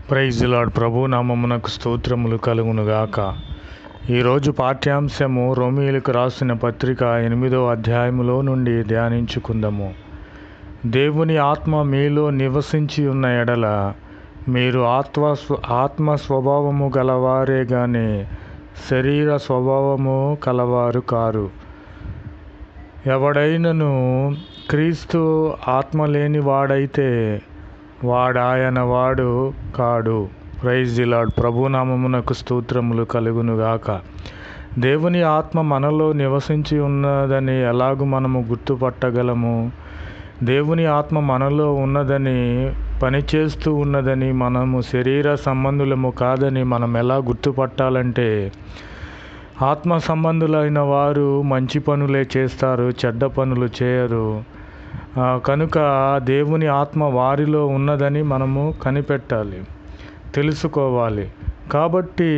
Praise the lord. ప్రభు నామమునకు స్తోత్రములు కలుగునుగాక. ఈరోజు పాఠ్యాంశము రోమీయులకు రాసిన పత్రిక 8వ అధ్యాయములో నుండి ధ్యానించుకుందాము. దేవుని ఆత్మ మీలో నివసించి ఉన్న ఎడల మీరు ఆత్మ స్వభావము గలవారే గాని శరీర స్వభావము కలవారు కారు. ఎవడైనను క్రీస్తు ఆత్మ లేని వాడైతే వాడాయన వాడు కాడు. Praise the lord. ప్రభునామమునకు స్తోత్రములు కలుగునుగాక. దేవుని ఆత్మ మనలో నివసించి ఉన్నదని ఎలాగూ మనము గుర్తుపట్టగలము? దేవుని ఆత్మ మనలో ఉన్నదని, పనిచేస్తూ ఉన్నదని, మనము శరీర సంబంధులము కాదని మనం ఎలా గుర్తుపట్టాలంటే, ఆత్మ సంబంధులైన వారు మంచి పనులే చేస్తారు, చెడ్డ పనులు చేయరు. కనుక దేవుని ఆత్మ వారిలో ఉన్నదని మనము కనిపెట్టాలి, తెలుసుకోవాలి. కాబట్టి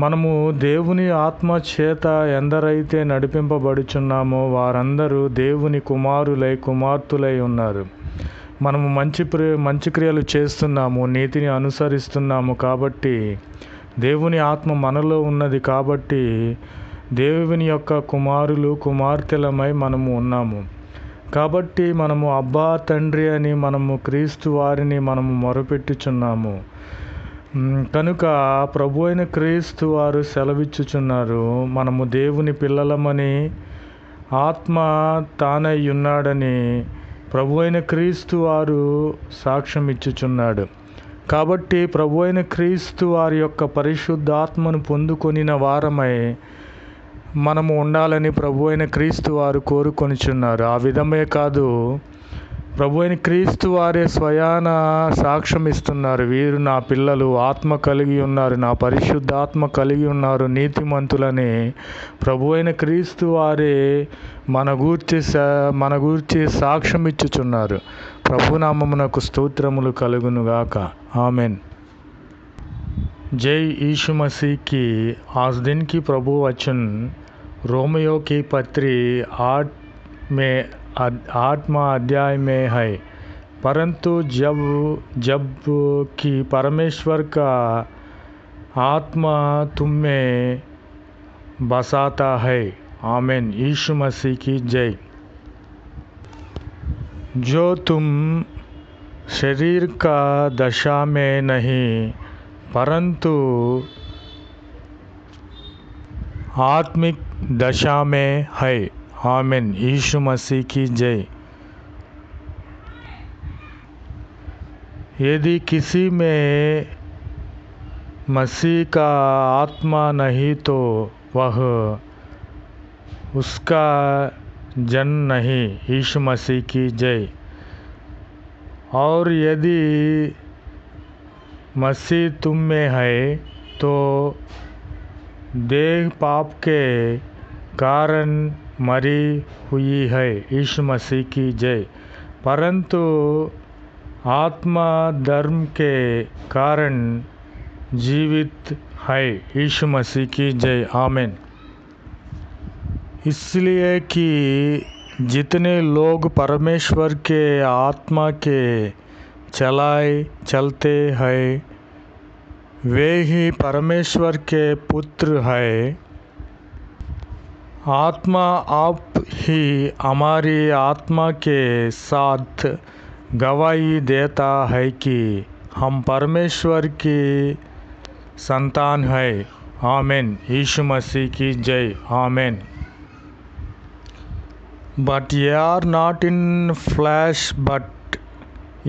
మనము దేవుని ఆత్మ చేత ఎందరైతే నడిపింపబడుచున్నామో వారందరూ దేవుని కుమారులై కుమార్తెలై ఉన్నారు. మనము మంచి క్రియలు చేస్తున్నాము, నీతిని అనుసరిస్తున్నాము. కాబట్టి దేవుని ఆత్మ మనలో ఉన్నది. కాబట్టి దేవుని యొక్క కుమారులు కుమార్తెలమై మనము ఉన్నాము. కాబట్టి మనము అబ్బా తండ్రి అని మనము క్రీస్తు వారిని మనము మొరపెట్టుచున్నాము. కనుక ప్రభు అయిన క్రీస్తు వారు సెలవిచ్చుచున్నారు, మనము దేవుని పిల్లలమని, ఆత్మ తానై ఉన్నాడని ప్రభు అయిన క్రీస్తు వారు సాక్ష్యం ఇచ్చుచున్నాడు. కాబట్టి ప్రభు అయిన క్రీస్తు వారి యొక్క పరిశుద్ధాత్మను పొందుకొనిన వారమై మనము ఉండాలని ప్రభు అయిన క్రీస్తు వారు కోరుకొనిచున్నారు. ఆ విధమే కాదు, ప్రభు అయిన క్రీస్తు వారే స్వయాన సాక్ష్యం ఇస్తున్నారు, వీరు నా పిల్లలు, ఆత్మ కలిగి ఉన్నారు, నా పరిశుద్ధాత్మ కలిగి ఉన్నారు, నీతిమంతులని ప్రభు అయిన క్రీస్తు వారే మన గూర్చి సాక్ష్యం ఇచ్చుచున్నారు. ప్రభునామమునకు స్తోత్రములు కలుగునుగాక. ఆమెన్. जय यीशु मसीह की। आज दिन की प्रभु वचन रोमियो की पत्री 8वां अध्याय में है। परंतु जब कि परमेश्वर का आत्मा तुम में बसाता है। आमीन। यीशु मसीह की जय। जो तुम शरीर का दशा में नहीं परंतु आत्मिक दशा में है। आमीन। यीशु मसीह की जय। यदि किसी में मसीह का आत्मा नहीं तो वह उसका जन नहीं। यीशु मसीह की जय। और यदि मसीह तुम में है तो देह पाप के कारण मरी हुई है। यीशु मसीह की जय। परंतु आत्मा धर्म के कारण जीवित है। यीशु मसीह की जय। आमीन। इसलिए कि जितने लोग परमेश्वर के आत्मा के चलते हैं वे ही परमेश्वर के पुत्र हैं। आत्मा आप ही हमारी आत्मा के साथ गवाही देता है कि हम परमेश्वर की संतान हैं। आमीन। यीशु मसीह की जय। आमीन। But ye are not in flesh but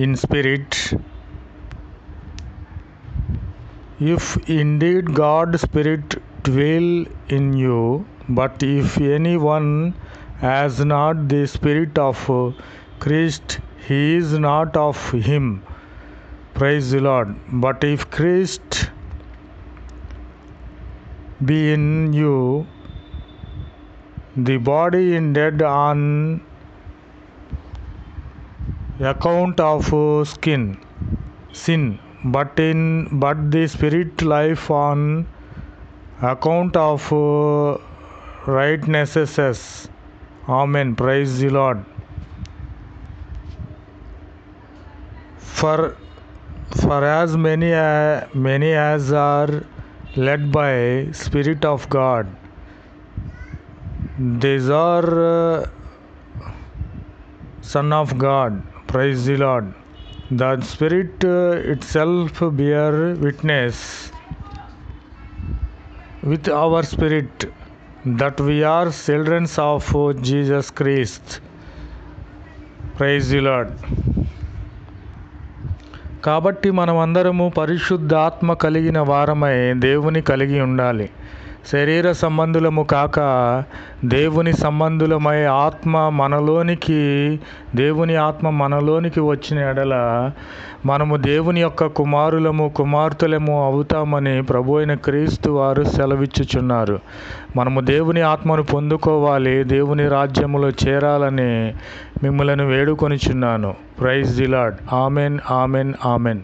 in spirit, if indeed God's Spirit dwell in you. But if anyone has not the Spirit of Christ, he is not of him. Praise the Lord. But if Christ be in you, the body is dead on account of sin, but the spirit life on account of righteousness. Amen. Praise the Lord. For For as many as are led by Spirit of God, these are Son of God. Praise the Lord. The Spirit itself bear witness with our spirit that we are children of Jesus Christ. Praise the Lord. కాబట్టి మనమందరము పరిశుద్ధాత్మ కలిగిన వారమై దేవుని కలిగి ఉండాలి. శరీర సంబంధులము కాక దేవుని సంబంధులమై దేవుని ఆత్మ మనలోనికి వచ్చిన ఎడల మనము దేవుని యొక్క కుమారులము కుమార్తెలము అవుతామని ప్రభు అయిన క్రీస్తు వారు సెలవిచ్చుచున్నారు. మనము దేవుని ఆత్మను పొందుకోవాలి, దేవుని రాజ్యములో చేరాలని మిమ్మలను వేడుకొనిచున్నాను. Praise the lord. Amen, amen, amen.